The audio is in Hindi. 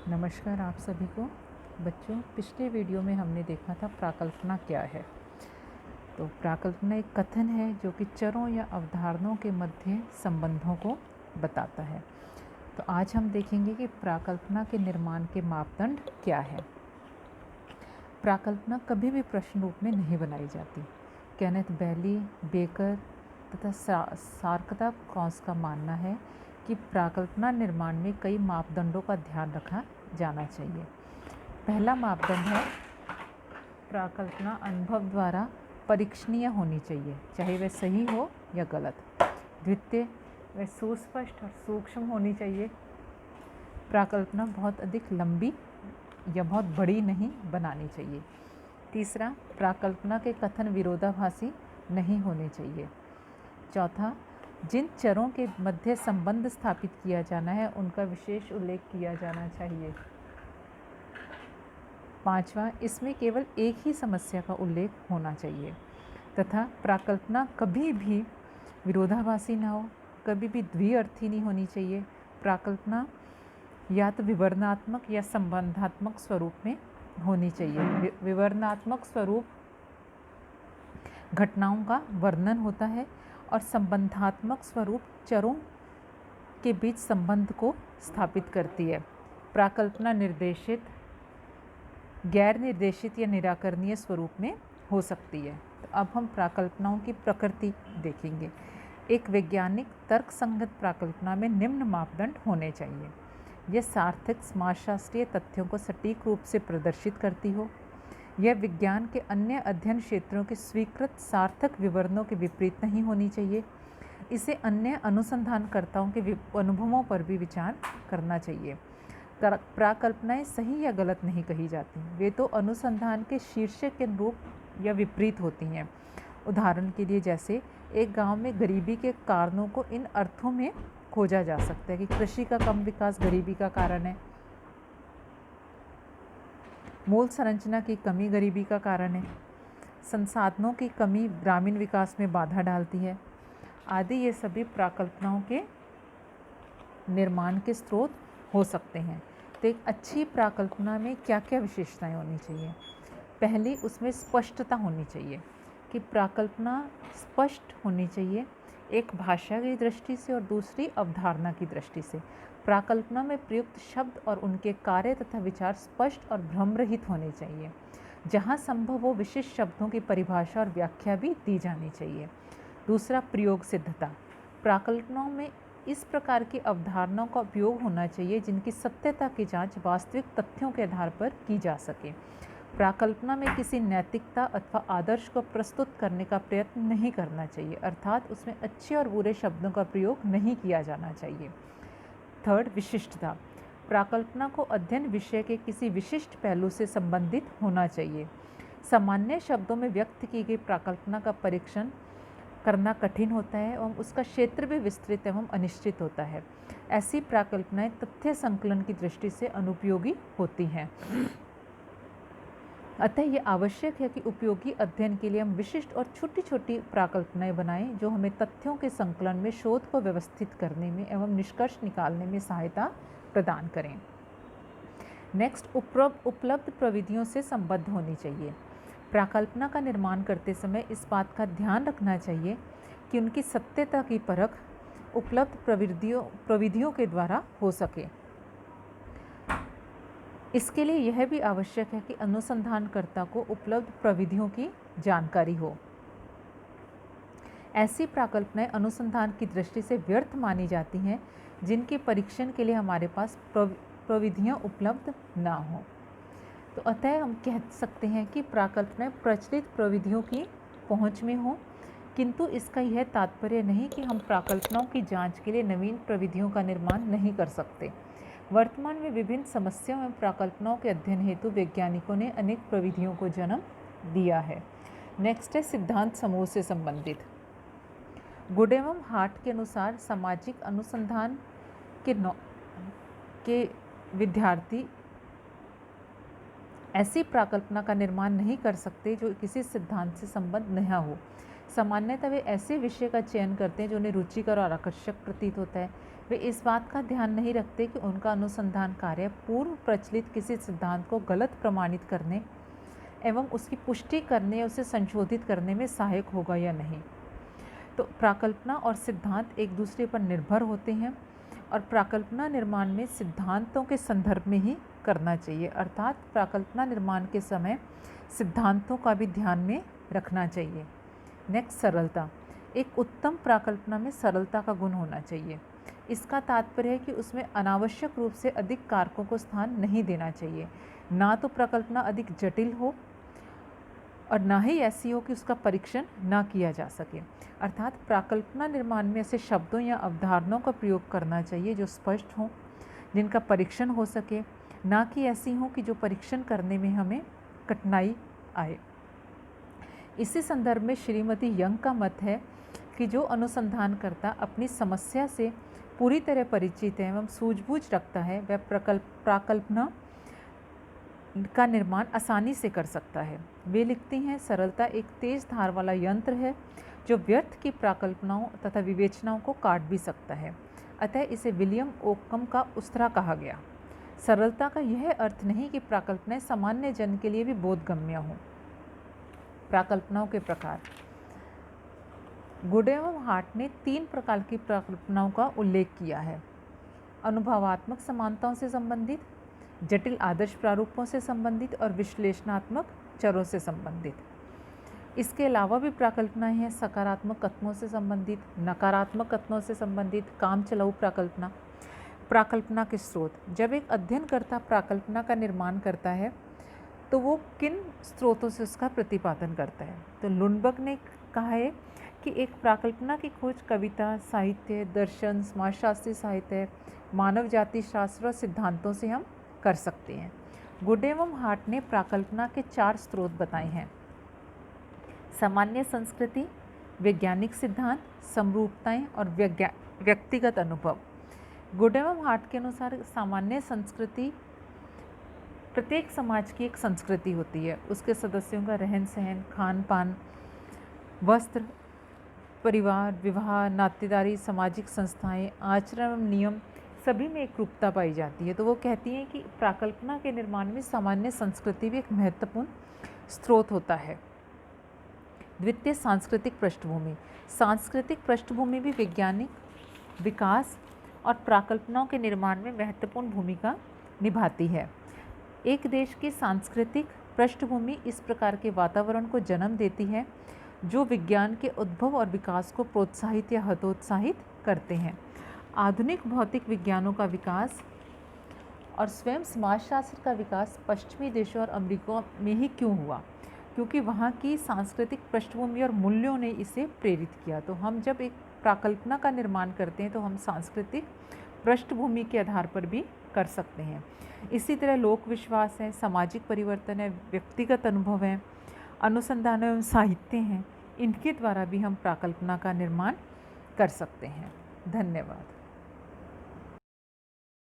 नमस्कार आप सभी को। बच्चों, पिछले वीडियो में हमने देखा था प्राकल्पना क्या है। तो प्राकल्पना एक कथन है जो कि चरों या अवधारणाओं के मध्य संबंधों को बताता है। तो आज हम देखेंगे कि प्राकल्पना के निर्माण के मापदंड क्या है। प्राकल्पना कभी भी प्रश्न रूप में नहीं बनाई जाती। केनेथ बैली, बेकर तथा सार्कता कॉन्स का मानना है कि प्राकल्पना निर्माण में कई मापदंडों का ध्यान रखा जाना चाहिए। पहला मापदंड है प्राकल्पना अनुभव द्वारा परीक्षणीय होनी चाहिए, चाहे वह सही हो या गलत। द्वितीय, वह सुस्पष्ट और सूक्ष्म होनी चाहिए। प्राकल्पना बहुत अधिक लंबी या बहुत बड़ी नहीं बनानी चाहिए। तीसरा, प्राकल्पना के कथन विरोधाभासी नहीं होने चाहिए। चौथा, जिन चरों के मध्य संबंध स्थापित किया जाना है उनका विशेष उल्लेख किया जाना चाहिए। पांचवा, इसमें केवल एक ही समस्या का उल्लेख होना चाहिए तथा प्राकल्पना कभी भी विरोधाभासी ना हो, कभी भी द्विअर्थी नहीं होनी चाहिए। प्राकल्पना या तो विवरणात्मक या संबंधात्मक स्वरूप में होनी चाहिए। विवरणात्मक स्वरूप घटनाओं का वर्णन होता है और संबंधात्मक स्वरूप चरों के बीच संबंध को स्थापित करती है। प्राकल्पना निर्देशित, गैर निर्देशित या निराकरणीय स्वरूप में हो सकती है। तो अब हम प्राकल्पनाओं की प्रकृति देखेंगे। एक वैज्ञानिक तर्कसंगत प्राकल्पना में निम्न मापदंड होने चाहिए। यह सार्थक समाजशास्त्रीय तथ्यों को सटीक रूप से प्रदर्शित करती हो। यह विज्ञान के अन्य अध्ययन क्षेत्रों के स्वीकृत सार्थक विवरणों के विपरीत नहीं होनी चाहिए। इसे अन्य अनुसंधानकर्ताओं के अनुभवों पर भी विचार करना चाहिए। प्राकल्पनाएं सही या गलत नहीं कही जाती, वे तो अनुसंधान के शीर्षक के अनुरूप या विपरीत होती हैं। उदाहरण के लिए, जैसे एक गांव में गरीबी के कारणों को इन अर्थों में खोजा जा सकता है कि कृषि का कम विकास गरीबी का कारण है, मूल संरचना की कमी गरीबी का कारण है, संसाधनों की कमी ग्रामीण विकास में बाधा डालती है आदि। ये सभी प्राकल्पनाओं के निर्माण के स्रोत हो सकते हैं। तो एक अच्छी प्राकल्पना में क्या क्या विशेषताएं होनी चाहिए? पहली, उसमें स्पष्टता होनी चाहिए कि प्राकल्पना स्पष्ट होनी चाहिए, एक भाषा की दृष्टि से और दूसरी अवधारणा की दृष्टि से। प्राकल्पना में प्रयुक्त शब्द और उनके कार्य तथा विचार स्पष्ट और भ्रमरहित होने चाहिए। जहाँ संभव हो विशिष्ट शब्दों की परिभाषा और व्याख्या भी दी जानी चाहिए। दूसरा, प्रयोग सिद्धता। प्राकल्पनाओं में इस प्रकार की अवधारणाओं का उपयोग होना चाहिए जिनकी सत्यता की जांच वास्तविक तथ्यों के आधार पर की जा सके। प्राकल्पना में किसी नैतिकता अथवा आदर्श को प्रस्तुत करने का प्रयत्न नहीं करना चाहिए, अर्थात उसमें अच्छे और बुरे शब्दों का प्रयोग नहीं किया जाना चाहिए। थर्ड, विशिष्टता। प्राकल्पना को अध्ययन विषय के किसी विशिष्ट पहलू से संबंधित होना चाहिए। सामान्य शब्दों में व्यक्त की गई प्राकल्पना का परीक्षण करना कठिन होता है एवं उसका क्षेत्र भी विस्तृत एवं अनिश्चित होता है। ऐसी प्राकल्पनाएं तथ्य संकलन की दृष्टि से अनुपयोगी होती हैं। अतः ये आवश्यक है कि उपयोगी अध्ययन के लिए हम विशिष्ट और छोटी छोटी प्राकल्पनाएं बनाएं जो हमें तथ्यों के संकलन में शोध को व्यवस्थित करने में एवं निष्कर्ष निकालने में सहायता प्रदान करें। नेक्स्ट, उपलब्ध प्रविधियों से संबद्ध होनी चाहिए। प्राकल्पना का निर्माण करते समय इस बात का ध्यान रखना चाहिए कि उनकी सत्यता की परख उपलब्ध प्रविधियों के द्वारा हो सके। इसके लिए यह भी आवश्यक है कि अनुसंधानकर्ता को उपलब्ध प्रविधियों की जानकारी हो। ऐसी प्राकल्पनाएं अनुसंधान की दृष्टि से व्यर्थ मानी जाती हैं जिनके परीक्षण के लिए हमारे पास प्रविधियां उपलब्ध ना हो। तो अतः हम कह सकते हैं कि प्राकल्पनाएं प्रचलित प्रविधियों की पहुंच में हो, किंतु इसका यह तात्पर्य नहीं कि हम प्राकल्पनाओं की जांच के लिए नवीन प्रविधियों का निर्माण नहीं कर सकते। वर्तमान में विभिन्न समस्याओं एवं प्राकल्पनाओं के अध्ययन हेतु वैज्ञानिकों ने अनेक प्रविधियों को जन्म दिया है। नेक्स्ट है सिद्धांत समूह से संबंधित। गुड एवं हार्ट के अनुसार सामाजिक अनुसंधान के विद्यार्थी ऐसी प्राकल्पना का निर्माण नहीं कर सकते जो किसी सिद्धांत से संबद्ध न हो। सामान्यतः वे ऐसे विषय का चयन करते हैं जो उन्हें रुचिकर और आकर्षक प्रतीत होता है। वे इस बात का ध्यान नहीं रखते कि उनका अनुसंधान कार्य पूर्व प्रचलित किसी सिद्धांत को गलत प्रमाणित करने एवं उसकी पुष्टि करने या उसे संशोधित करने में सहायक होगा या नहीं। तो प्राकल्पना और सिद्धांत एक दूसरे पर निर्भर होते हैं और प्राकल्पना निर्माण में सिद्धांतों के संदर्भ में ही करना चाहिए, अर्थात प्राकल्पना निर्माण के समय सिद्धांतों का भी ध्यान में रखना चाहिए। नेक्स्ट, सरलता। एक उत्तम प्राकल्पना में सरलता का गुण होना चाहिए। इसका तात्पर्य है कि उसमें अनावश्यक रूप से अधिक कारकों को स्थान नहीं देना चाहिए। ना तो प्राकल्पना अधिक जटिल हो और ना ही ऐसी हो कि उसका परीक्षण ना किया जा सके। अर्थात प्राकल्पना निर्माण में ऐसे शब्दों या अवधारणाओं का प्रयोग करना चाहिए जो स्पष्ट हों, जिनका परीक्षण हो सके, ना कि ऐसी हों कि जो परीक्षण करने में हमें कठिनाई आए। इसी संदर्भ में श्रीमती यंग का मत है कि जो अनुसंधानकर्ता अपनी समस्या से पूरी तरह परिचित है एवं सूझबूझ रखता है वह प्राकल्पना का निर्माण आसानी से कर सकता है। वे लिखती हैं, सरलता एक तेज धार वाला यंत्र है जो व्यर्थ की प्राकल्पनाओं तथा विवेचनाओं को काट भी सकता है। अतः इसे विलियम ओकम का उस्तरा कहा गया। सरलता का यह अर्थ नहीं कि प्राकल्पनाएं सामान्य जन के लिए भी बोधगम्य हों। प्राकल्पनाओं के प्रकार। गुड एवं हार्ट ने 3 प्रकार की प्राकल्पनाओं का उल्लेख किया है। अनुभवात्मक समानताओं से संबंधित, जटिल आदर्श प्रारूपों से संबंधित और विश्लेषणात्मक चरों से संबंधित। इसके अलावा भी प्राकल्पनाएं हैं सकारात्मक कथनों से संबंधित, नकारात्मक कथनों से संबंधित, कामचलाऊ प्राकल्पना। प्राकल्पना के स्रोत। जब एक अध्ययनकर्ता प्राकल्पना का निर्माण करता है तो वो किन स्रोतों से उसका प्रतिपादन करता है। तो लुंडबर्ग ने कहा है कि एक प्राकल्पना की खोज कविता, साहित्य, दर्शन, समाजशास्त्री साहित्य, मानव जाति शास्त्र और सिद्धांतों से हम कर सकते हैं। गुड एवं हार्ट ने प्राकल्पना के 4 स्रोत बताए हैं। सामान्य संस्कृति, वैज्ञानिक सिद्धांत, समरूपताएं और व्यक्तिगत अनुभव। गुड एवं हार्ट के अनुसार सामान्य संस्कृति, प्रत्येक समाज की एक संस्कृति होती है। उसके सदस्यों का रहन सहन, खान पान, वस्त्र, परिवार, विवाह, नातेदारी, सामाजिक संस्थाएं, आचरण एवं नियम सभी में एक रूपता पाई जाती है। तो वो कहती हैं कि प्राकल्पना के निर्माण में सामान्य संस्कृति भी एक महत्वपूर्ण स्रोत होता है। द्वितीय, सांस्कृतिक पृष्ठभूमि। सांस्कृतिक पृष्ठभूमि भी वैज्ञानिक विकास और प्राकल्पनाओं के निर्माण में महत्वपूर्ण भूमिका निभाती है। एक देश की सांस्कृतिक पृष्ठभूमि इस प्रकार के वातावरण को जन्म देती है जो विज्ञान के उद्भव और विकास को प्रोत्साहित या हतोत्साहित करते हैं। आधुनिक भौतिक विज्ञानों का विकास और स्वयं समाजशास्त्र का विकास पश्चिमी देशों और अमेरिका में ही क्यों हुआ? क्योंकि वहाँ की सांस्कृतिक पृष्ठभूमि और मूल्यों ने इसे प्रेरित किया। तो हम जब एक प्राकल्पना का निर्माण करते हैं तो हम सांस्कृतिक पृष्ठभूमि के आधार पर भी कर सकते हैं। इसी तरह लोक विश्वास है, सामाजिक परिवर्तन है, व्यक्तिगत अनुभव है, अनुसंधान एवं साहित्य हैं, इनके द्वारा भी हम प्राकल्पना का निर्माण कर सकते हैं। धन्यवाद।